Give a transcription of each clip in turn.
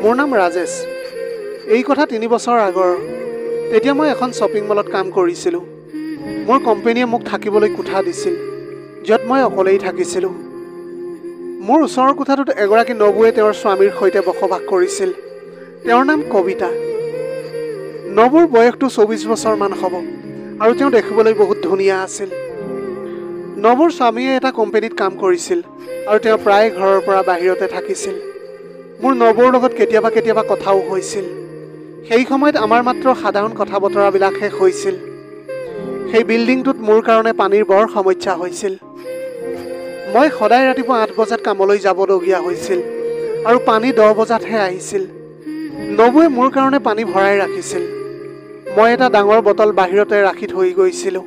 মোৰ নাম ৰাজেশ। এই কথা 3 বছৰ আগৰ। তেতিয়া মই এখন শ্বপিং মলত কাম কৰিছিলোঁ। মোৰ কোম্পানীয়ে মোক থাকিবলৈ কোঠা দিছিল, য'ত মই অকলেই থাকিছিলোঁ। মোৰ ওচৰৰ কোঠাটোত এগৰাকী নবুৱে তেওঁৰ স্বামীৰ সৈতে বসবাস কৰিছিল। তেওঁৰ নাম কবিতা। নবুৰ বয়সটো 24 বছৰমান হ'ব আৰু তেওঁ দেখিবলৈ বহুত ধুনীয়া আছিল। নবুৰ স্বামীয়ে এটা কোম্পানীত কাম কৰিছিল আৰু তেওঁ প্ৰায় ঘৰৰ পৰা বাহিৰতে থাকিছিল। মোৰ নবুৰ লগত কেতিয়াবা কেতিয়াবা কথাও হৈছিল। সেই সময়ত আমাৰ মাত্ৰ সাধাৰণ কথা বতৰাবিলাক শেষ হৈছিল। সেই বিল্ডিংটোত মোৰ কাৰণে পানীৰ বৰ সমস্যা হৈছিল। মই সদায় ৰাতিপুৱা 8 বজাত কামলৈ যাবলগীয়া হৈছিল আৰু পানী 10 বজাতহে আহিছিল। নবুৱে মোৰ কাৰণে পানী ভৰাই ৰাখিছিল। মই এটা ডাঙৰ বটল বাহিৰতে ৰাখি থৈ গৈছিলোঁ।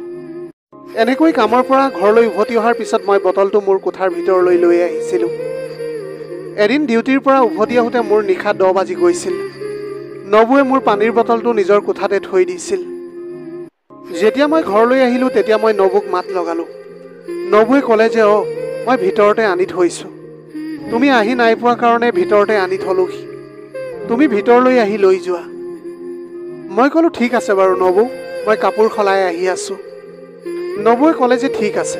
এনেকৈ কামৰ পৰা ঘৰলৈ উভতি অহাৰ পিছত মই বটলটো মোৰ কোঠাৰ ভিতৰলৈ লৈ আহিছিলোঁ। এদিন ডিউটিৰ পৰা উভতি আহোঁতে মোৰ নিশা 10 বাজি গৈছিল। নবুৱে মোৰ পানীৰ বটলটো নিজৰ কোঠাতে থৈ দিছিল। যেতিয়া মই ঘৰলৈ আহিলোঁ তেতিয়া মই নবুক মাত লগালোঁ। নবুৱে ক'লে যে মই ভিতৰতে আনি থৈছোঁ। তুমি আহি নাই পোৱা কাৰণে ভিতৰতে আনি থলোহি। তুমি ভিতৰলৈ আহি লৈ যোৱা। মই ক'লোঁ ঠিক আছে বাৰু নবু, মই কাপোৰ সলাই আহি আছোঁ। নবুৱে ক'লে যে ঠিক আছে।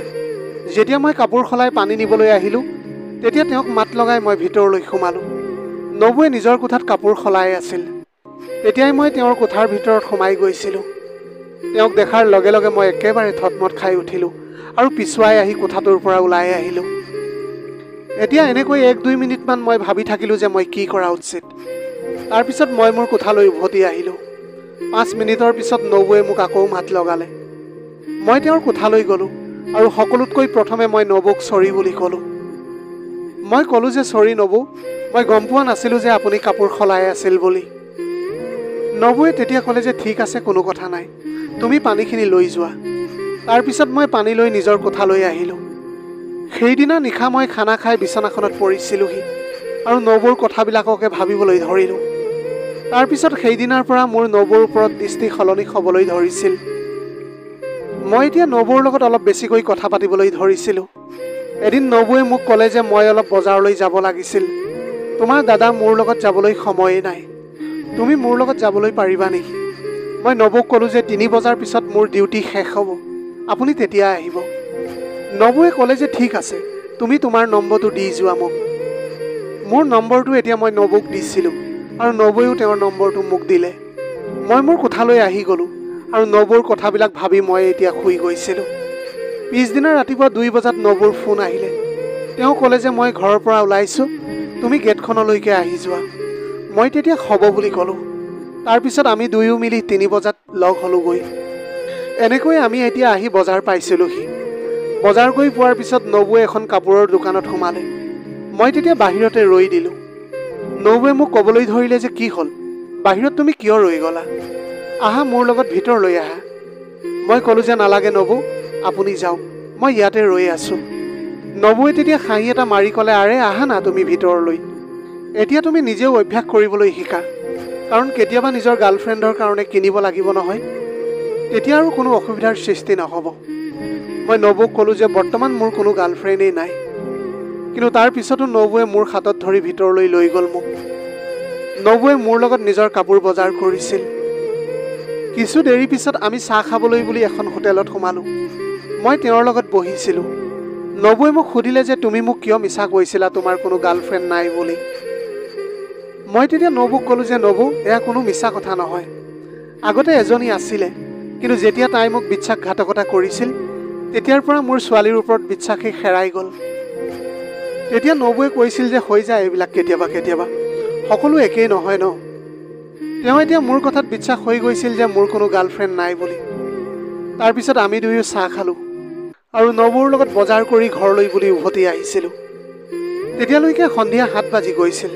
যেতিয়া মই কাপোৰ সলাই পানী নিবলৈ আহিলোঁ তেতিয়া তেওঁক মাত লগাই মই ভিতৰলৈ সোমালোঁ। নবুৱে নিজৰ কোঠাত কাপোৰ সলাই আছিল। তেতিয়াই মই তেওঁৰ কোঠাৰ ভিতৰত সোমাই গৈছিলোঁ। তেওঁক দেখাৰ লগে লগে মই একেবাৰে থতমত খাই উঠিলোঁ আৰু পিছুৱাই আহি কোঠাটোৰ পৰা ওলাই আহিলোঁ। এতিয়া এনেকৈ 1-2 মিনিটমান মই ভাবি থাকিলোঁ যে মই কি কৰা উচিত। তাৰপিছত মই মোৰ কোঠালৈ উভতি আহিলোঁ। 5 মিনিটৰ পিছত নবুৱে মোক আকৌ মাত লগালে। মই তেওঁৰ কোঠালৈ গ'লোঁ আৰু সকলোতকৈ প্ৰথমে মই নবুক চৰি বুলি ক'লোঁ। মই ক'লোঁ যে চৰি নবু, মই গম পোৱা নাছিলোঁ যে আপুনি কাপোৰ সলাই আছিল বুলি। নবুৱে তেতিয়া ক'লে যে ঠিক আছে, কোনো কথা নাই, তুমি পানীখিনি লৈ যোৱা। তাৰপিছত মই পানী লৈ নিজৰ কোঠালৈ আহিলোঁ। সেইদিনা নিশা মই খানা খাই বিচনাখনত পৰিছিলোঁহি আৰু নবুৰ কথাবিলাককে ভাবিবলৈ ধৰিলোঁ। তাৰপিছত সেইদিনাৰ পৰা মোৰ নবুৰ ওপৰত দৃষ্টি সলনি হ'বলৈ ধৰিছিল। মই এতিয়া নবুৰ লগত অলপ বেছিকৈ কথা পাতিবলৈ ধৰিছিলোঁ। এদিন নবুৱে মোক ক'লে যে মই অলপ বজাৰলৈ যাব লাগিছিল। তোমাৰ দাদা মোৰ লগত যাবলৈ সময়েই নাই। তুমি মোৰ লগত যাবলৈ পাৰিবা নেকি? মই নবুক ক'লোঁ যে 3 বজাৰ পিছত মোৰ ডিউটি শেষ হ'ব, আপুনি তেতিয়া আহিব। নবুৱে ক'লে যে ঠিক আছে, তুমি তোমাৰ নম্বৰটো দি যোৱা মোক। মোৰ নম্বৰটো এতিয়া মই নবুক দিছিলোঁ আৰু নবুৱেও তেওঁৰ নম্বৰটো মোক দিলে। মই মোৰ কোঠালৈ আহি গ'লোঁ আৰু নবুৰ কথাবিলাক ভাবি মই এতিয়া শুই গৈছিলোঁ। পিছদিনা ৰাতিপুৱা 2 বজাত নবুৰ ফোন আহিলে। তেওঁ ক'লে যে মই ঘৰৰ পৰা ওলাইছোঁ, তুমি গেটখনলৈকে আহি যোৱা। মই তেতিয়া হ'ব বুলি ক'লোঁ। তাৰপিছত আমি দুয়ো মিলি 3 বজাত লগ হ'লোঁগৈ। এনেকৈ আমি এতিয়া আহি বজাৰ পাইছিলোঁহি। বজাৰ গৈ পোৱাৰ পিছত নবুৱে এখন কাপোৰৰ দোকানত সোমালে। মই তেতিয়া বাহিৰতে ৰৈ দিলোঁ। নবুৱে মোক ক'বলৈ ধৰিলে যে কি হ'ল, বাহিৰত তুমি কিয় ৰৈ গ'লা? আহা মোৰ লগত ভিতৰলৈ আহা। মই ক'লোঁ যে নালাগে নবু, আপুনি যাওক, মই ইয়াতে ৰৈ আছোঁ। নবুৱে তেতিয়া হাঁহি এটা মাৰি ক'লে, আৰে আহা না তুমি ভিতৰলৈ। এতিয়া তুমি নিজেও অভ্যাস কৰিবলৈ শিকা, কাৰণ কেতিয়াবা নিজৰ গাৰ্লফ্ৰেণ্ডৰ কাৰণে কিনিব লাগিব নহয়, তেতিয়া আৰু কোনো অসুবিধাৰ সৃষ্টি নহ'ব। মই নবুক ক'লোঁ যে বৰ্তমান মোৰ কোনো গাৰ্লফ্ৰেণ্ডেই নাই। কিন্তু তাৰ পিছতো নবুৱে মোৰ হাতত ধৰি ভিতৰলৈ লৈ গ'ল মোক। নবুৱে মোৰ লগত নিজৰ কাপোৰ বজাৰ কৰিছিল। কিছু দেৰি পিছত আমি চাহ খাবলৈ বুলি এখন হোটেলত সোমালোঁ। মই তেওঁৰ লগত বহিছিলোঁ। নবুৱে মোক সুধিলে যে তুমি মোক কিয় মিছা কৈছিলা তোমাৰ কোনো গাৰ্লফ্ৰেণ্ড নাই বুলি। মই তেতিয়া নবুক ক'লোঁ যে নবু, এয়া কোনো মিছা কথা নহয়। আগতে এজনী আছিলে, কিন্তু যেতিয়া তাই মোক বিশ্বাসঘাতকতা কৰিছিল তেতিয়াৰ পৰা মোৰ ছোৱালীৰ ওপৰত বিশ্বাসেই হেৰাই গ'ল। তেতিয়া নবুৱে কৈছিল যে হৈ যায় এইবিলাক কেতিয়াবা কেতিয়াবা, সকলো একেই নহয় ন। তেওঁ এতিয়া মোৰ কথাত বিশ্বাস হৈ গৈছিল যে মোৰ কোনো গাৰ্লফ্ৰেণ্ড নাই বুলি। তাৰপিছত আমি দুয়ো চাহ খালোঁ আৰু নবুৰ লগত বজাৰ কৰি ঘৰলৈ বুলি উভতি আহিছিলোঁ। তেতিয়ালৈকে সন্ধিয়া 7 বাজি গৈছিল।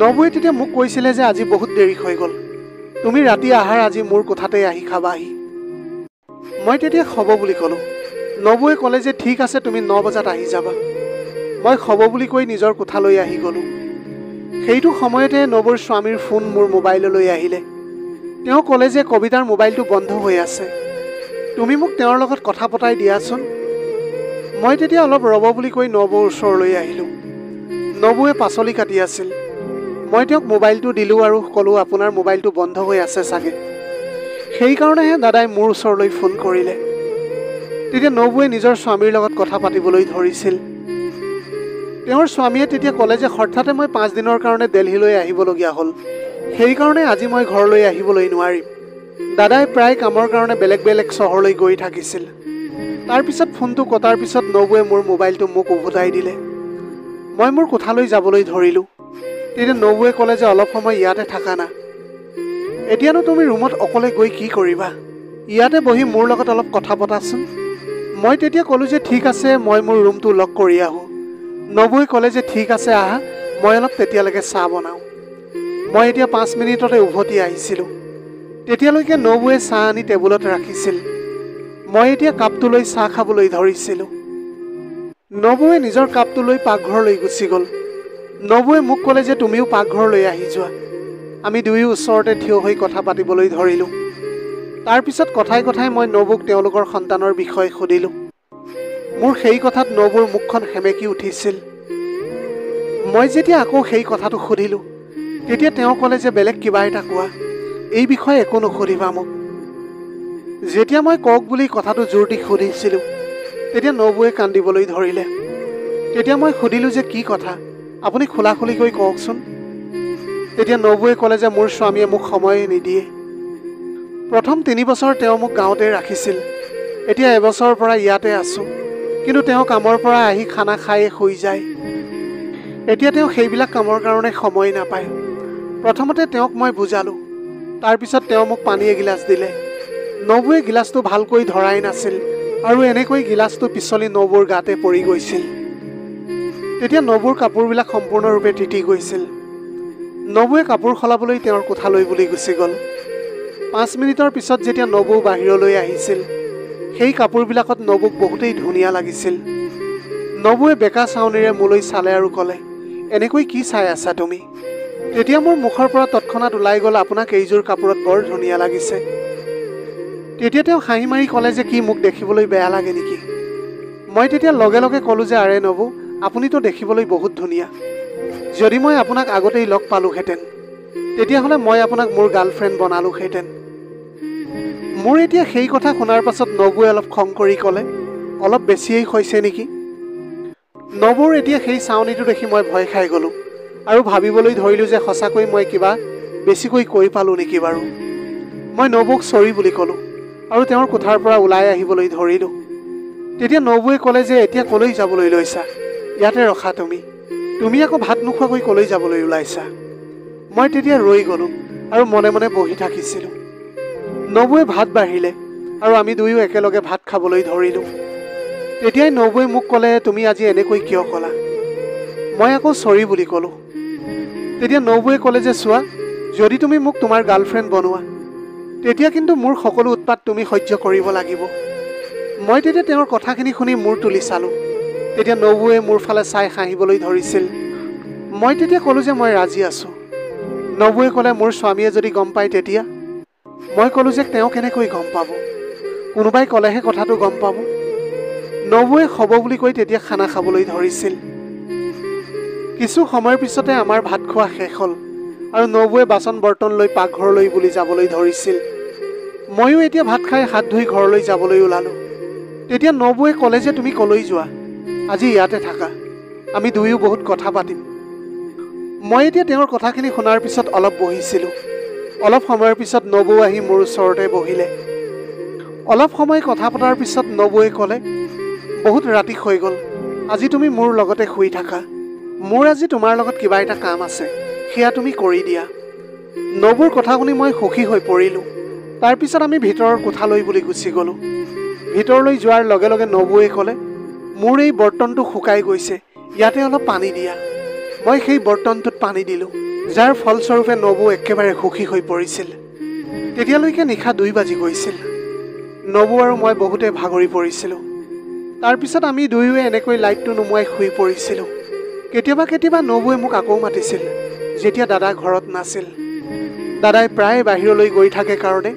নবুৱে তেতিয়া মোক কৈছিলে যে আজি বহুত দেৰি হৈ গ'ল, তুমি ৰাতি আহাৰ আজি মোৰ কোঠাতে আহি খাবাহি। মই তেতিয়া হ'ব বুলি ক'লোঁ। নবুৱে ক'লে যে ঠিক আছে, তুমি 9 বজাত আহি যাবা। মই হ'ব বুলি কৈ নিজৰ কোঠালৈ আহি গ'লোঁ। সেইটো সময়তে নবুৰ স্বামীৰ ফোন মোৰ মোবাইললৈ আহিলে। তেওঁ ক'লে যে কবিতাৰ মোবাইলটো বন্ধ হৈ আছে, তুমি মোক তেওঁৰ লগত কথা পতাই দিয়াচোন। মই তেতিয়া অলপ ৰ'ব বুলি কৈ নবুৰ ওচৰলৈ আহিলোঁ। নবুৱে পাচলি কাটি আছিল। মই তেওঁক মোবাইলটো দিলোঁ আৰু ক'লোঁ আপোনাৰ মোবাইলটো বন্ধ হৈ আছে চাগে। সেইকাৰণেহে দাদাই মোৰ ওচৰলৈ ফোন কৰিলে। তেতিয়া নবৌৱে নিজৰ স্বামীৰ লগত কথা পাতিবলৈ ধৰিছিল। তেওঁৰ স্বামীয়ে তেতিয়া ক'লে যে হঠাতে মই 5 দিনৰ কাৰণে দিল্লীলৈ আহিবলগীয়া হ'ল, সেইকাৰণে আজি মই ঘৰলৈ আহিবলৈ নোৱাৰিম। দাদাই প্ৰায় কামৰ কাৰণে বেলেগ বেলেগ চহৰলৈ গৈ থাকিছিল। তাৰপিছত ফোনটো কটাৰ পিছত নবৌৱে মোৰ মোবাইলটো মোক উভতাই দিলে। মই মোৰ কোঠালৈ যাবলৈ ধৰিলোঁ। তেতিয়া নবৌৱে ক'লে যে অলপ সময় ইয়াতে থাকা না, এতিয়ানো তুমি ৰুমত অকলে গৈ কি কৰিবা, ইয়াতে বহি মোৰ লগত অলপ কথা পতাচোন। মই তেতিয়া ক'লোঁ যে ঠিক আছে, মই মোৰ ৰুমটো লক কৰি আহোঁ। নবৌৱে ক'লে যে ঠিক আছে আহা, মই অলপ তেতিয়ালৈকে চাহ বনাওঁ। মই এতিয়া 5 মিনিটতে উভতি আহিছিলোঁ। তেতিয়ালৈকে নবৌৱে চাহ আনি টেবুলত ৰাখিছিল। মই এতিয়া কাপটো লৈ চাহ খাবলৈ ধৰিছিলোঁ। নবৌৱে নিজৰ কাপটো লৈ পাকঘৰলৈ গুচি গ'ল। নবৌৱে মোক ক'লে যে তুমিও পাকঘৰলৈ আহি যোৱা। আমি দুয়ো ওচৰতে থিয় হৈ কথা পাতিবলৈ ধৰিলোঁ। তাৰপিছত কথাই কথাই মই নবৌক তেওঁলোকৰ সন্তানৰ বিষয়ে সুধিলোঁ। মোৰ সেই কথাত নবৌৰ মুখখন সেমেকি উঠিছিল। মই যেতিয়া আকৌ সেই কথাটো সুধিলোঁ, তেতিয়া তেওঁ ক'লে যে বেলেগ কিবা এটা কোৱা, এই বিষয়ে একো নুসুধিবা মোক। যেতিয়া মই কওক বুলি কথাটো জোৰ দি সুধিছিলোঁ, তেতিয়া নবৌৱে কান্দিবলৈ ধৰিলে। তেতিয়া মই সুধিলোঁ যে কি কথা, আপুনি খোলাখুলিকৈ কওকচোন। তেতিয়া নবৌৱে ক'লে যে মোৰ স্বামীয়ে মোক সময় নিদিয়ে। প্ৰথম 3 বছৰ তেওঁ মোক গাঁৱতে ৰাখিছিল। এতিয়া এবছৰৰ পৰা ইয়াতে আছোঁ, কিন্তু তেওঁ কামৰ পৰা আহি খানা খাই শুই যায়। এতিয়া তেওঁ সেইবিলাক কামৰ কাৰণে সময় নাপায়। প্ৰথমতে তেওঁক মই বুজালোঁ, তাৰপিছত তেওঁ মোক পানী এগিলাচ দিলে। নবৌৱে গিলাচটো ভালকৈ ধৰাই নাছিল আৰু এনেকৈ গিলাচটো পিছলি নবৌৰ গাতে পৰি গৈছিল। তেতিয়া নবৌৰ কাপোৰবিলাক সম্পূৰ্ণৰূপে তিতি গৈছিল। নবৌৱে কাপোৰ সলাবলৈ তেওঁৰ কোঠালৈ বুলি গুচি গ'ল। 5 মিনিটৰ পিছত যেতিয়া নবৌ বাহিৰলৈ আহিছিল, সেই কাপোৰবিলাকত নবৌক বহুতেই ধুনীয়া লাগিছিল। নবৌৱে বেকা চাউনিৰে মোলৈ চালে আৰু ক'লে, এনেকৈ কি চাই আছা তুমি? তেতিয়া মোৰ মুখৰ পৰা তৎক্ষণাত ওলাই গ'ল, আপোনাক এইযোৰ কাপোৰত বৰ ধুনীয়া লাগিছে। তেতিয়া তেওঁ হাঁহি মাৰি ক'লে যে কি মোক দেখিবলৈ বেয়া লাগে নেকি? মই তেতিয়া লগে লগে ক'লোঁ যে আৰে নবৌ, আপুনিতো দেখিবলৈ বহুত ধুনীয়া। যদি মই আপোনাক আগতেই লগ পালোহেঁতেন, তেতিয়াহ'লে মই আপোনাক মোৰ গাৰ্লফ্ৰেণ্ড বনালোহেঁতেন। মোৰ এতিয়া সেই কথা শুনাৰ পাছত নবৌৱে অলপ খং কৰি ক'লে, অলপ বেছিয়েই হৈছে নেকি? নবৌৰ এতিয়া সেই চাউনিটো দেখি মই ভয় খাই গ'লোঁ আৰু ভাবিবলৈ ধৰিলোঁ যে সঁচাকৈ মই কিবা বেছিকৈ কৈ পালোঁ নেকি বাৰু। মই নবৌক চৰি বুলি ক'লোঁ আৰু তেওঁৰ কোঠাৰ পৰা ওলাই আহিবলৈ ধৰিলোঁ। তেতিয়া নবৌৱে ক'লে যে এতিয়া ক'লৈ যাবলৈ লৈছা? ইয়াতে ৰখা তুমি আকৌ ভাত নোখোৱাকৈ ক'লৈ যাবলৈ ওলাইছা? মই তেতিয়া ৰৈ গ'লোঁ আৰু মনে মনে বহি থাকিছিলোঁ। নবৌৱে ভাত বাঢ়িলে আৰু আমি দুয়ো একেলগে ভাত খাবলৈ ধৰিলোঁ। তেতিয়াই নবৌৱে মোক ক'লে, তুমি আজি এনেকৈ কিয় ক'লা? মই আকৌ চৰি বুলি ক'লোঁ। তেতিয়া নবৌৱে ক'লে যে চোৱা, যদি তুমি মোক তোমাৰ গাৰ্লফ্ৰেণ্ড বনোৱা, তেতিয়া কিন্তু মোৰ সকলো উৎপাত তুমি সহ্য কৰিব লাগিব। মই তেতিয়া তেওঁৰ কথাখিনি শুনি মূৰ তুলি চালোঁ। তেতিয়া নবৌৱে মোৰ ফালে চাই হাঁহিবলৈ ধৰিছিল। মই তেতিয়া ক'লোঁ যে মই ৰাজি আছোঁ। নবৌৱে ক'লে, মোৰ স্বামীয়ে যদি গম পায় তেতিয়া? মই ক'লোঁ যে তেওঁ কেনেকৈ গম পাব? কোনোবাই ক'লেহে কথাটো গম পাব। নবৌৱে হ'ব বুলি কৈ তেতিয়া খানা খাবলৈ ধৰিছিল। কিছু সময়ৰ পিছতে আমাৰ ভাত খোৱা শেষ হ'ল আৰু নবৌৱে বাচন বৰ্তন লৈ পাকঘৰলৈ বুলি যাবলৈ ধৰিছিল। ময়ো এতিয়া ভাত খাই হাত ধুই ঘৰলৈ যাবলৈ ওলালোঁ। তেতিয়া নবৌৱে ক'লে যে তুমি ক'লৈ যোৱা? আজি ইয়াতে থাকা, আমি দুয়ো বহুত কথা পাতিম। মই এতিয়া তেওঁৰ কথাখিনি শুনাৰ পিছত অলপ বহিছিলোঁ। অলপ সময়ৰ পিছত নবৌ আহি মোৰ ওচৰতে বহিলে। অলপ সময় কথা পতাৰ পিছত নবৌৱে ক'লে, বহুত ৰাতি হৈ গ'ল, আজি তুমি মোৰ লগতে শুই থাকা। মোৰ আজি তোমাৰ লগত কিবা এটা কাম আছে, সেয়া তুমি কৰি দিয়া। নবৌৰ কথা শুনি মই সুখী হৈ পৰিলোঁ। তাৰপিছত আমি ভিতৰৰ কোঠালৈ বুলি গুচি গ'লোঁ। ভিতৰলৈ যোৱাৰ লগে লগে নবৌৱে ক'লে, মোৰ এই বৰ্তনটো শুকাই গৈছে, ইয়াতে অলপ পানী দিয়া। মই সেই বৰ্তনটোত পানী দিলোঁ, যাৰ ফলস্বৰূপে নবৌ একেবাৰে সুখী হৈ পৰিছিল। তেতিয়ালৈকে নিশা 2 বাজি গৈছিল। নবৌ আৰু মই বহুতে ভাগৰি পৰিছিলোঁ। তাৰপিছত আমি দুয়োৱে এনেকৈ লাইটটো নুমুৱাই শুই পৰিছিলোঁ। কেতিয়াবা কেতিয়াবা নবৌৱে মোক আকৌ মাতিছিল, যেতিয়া দাদা ঘৰত নাছিল। দাদাই প্ৰায় বাহিৰলৈ গৈ থাকে কাৰণে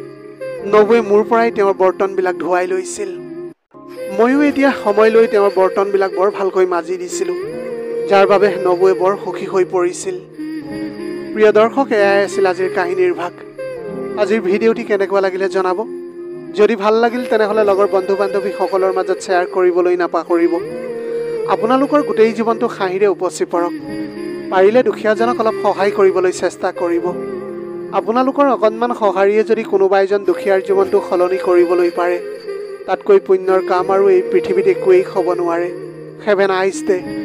নবৌৱে মোৰ পৰাই তেওঁৰ বৰ্তনবিলাক ধুৱাই লৈছিল। ময়ো এতিয়া সময় লৈ তেওঁৰ বৰ্তনবিলাক বৰ ভালকৈ মাজি দিছিলোঁ, যাৰ বাবে নবৌৱে বৰ সুখী হৈ পৰিছিল। প্ৰিয় দৰ্শক, এয়াই আছিল আজিৰ কাহিনীৰ ভাগ। আজিৰ ভিডিঅ'টি কেনেকুৱা লাগিলে জনাব। যদি ভাল লাগিল তেনেহ'লে লগৰ বন্ধু বান্ধৱীসকলৰ মাজত শ্বেয়াৰ কৰিবলৈ নাপাহৰিব। আপোনালোকৰ গোটেই জীৱনটো হাঁহিৰে উপচি পৰক। পাৰিলে দুখীয়াজনক অলপ সহায় কৰিবলৈ চেষ্টা কৰিব। আপোনালোকৰ অকণমান সঁহাৰিয়ে যদি কোনোবা এজন দুখীয়াৰ জীৱনটো সলনি কৰিবলৈ পাৰে, তাতকৈ পুণ্যৰ কাম আৰু এই পৃথিৱীত একোৱেই হ'ব নোৱাৰে। Have a nice day.